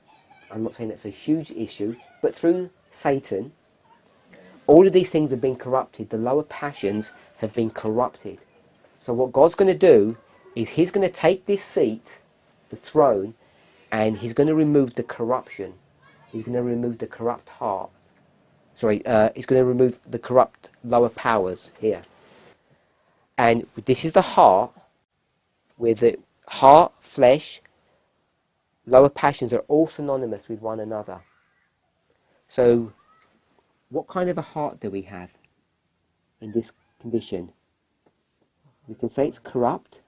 I'm not saying that's a huge issue, but through Satan, all of these things have been corrupted. The lower passions have been corrupted. So what God's going to do is he's going to take this seat, the throne, and he's going to remove the corruption. He's going to remove the corrupt heart. He's going to remove the corrupt lower powers here. And this is the heart, where the heart, flesh, lower passions are all synonymous with one another. So, what kind of a heart do we have in this condition? We can say it's corrupt.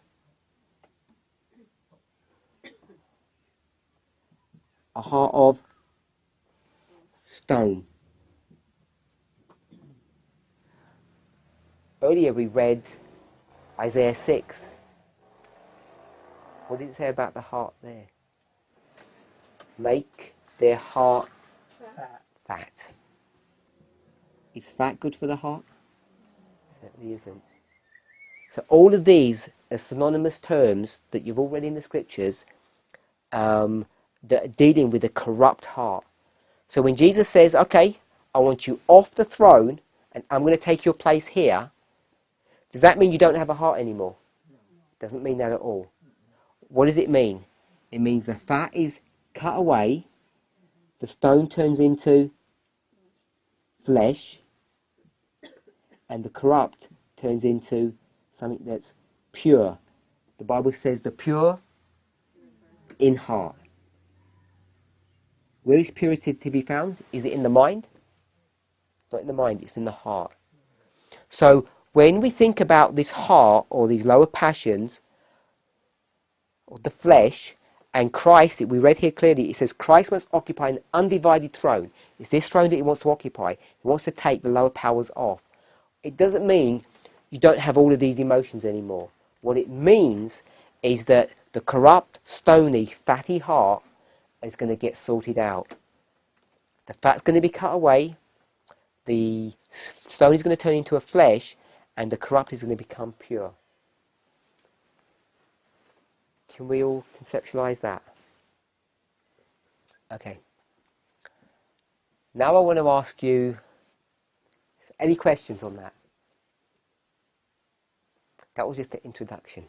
A heart of stone. Earlier we read Isaiah 6. What did it say about the heart there? Make their heart fat. Is fat good for the heart? Certainly isn't. So all of these are synonymous terms that you've all read in the scriptures that are dealing with a corrupt heart. So when Jesus says, okay, I want you off the throne and I'm going to take your place here, does that mean you don't have a heart anymore? Doesn't mean that at all. What does it mean? It means the fat is cut away, the stone turns into flesh, and the corrupt turns into something that's pure. The Bible says the pure in heart. Where is purity to be found? Is it in the mind? Not in the mind, it's in the heart. So when we think about this heart or these lower passions or the flesh and Christ, we read here clearly, it says Christ must occupy an undivided throne. It's this throne that he wants to occupy. He wants to take the lower powers off. It doesn't mean you don't have all of these emotions anymore. What it means is that the corrupt, stony, fatty heart is going to get sorted out. The fat's going to be cut away, the stone is going to turn into a flesh, and the corrupt is going to become pure. Can we all conceptualize that? Okay. Now I want to ask you, any questions on that? That was just the introduction.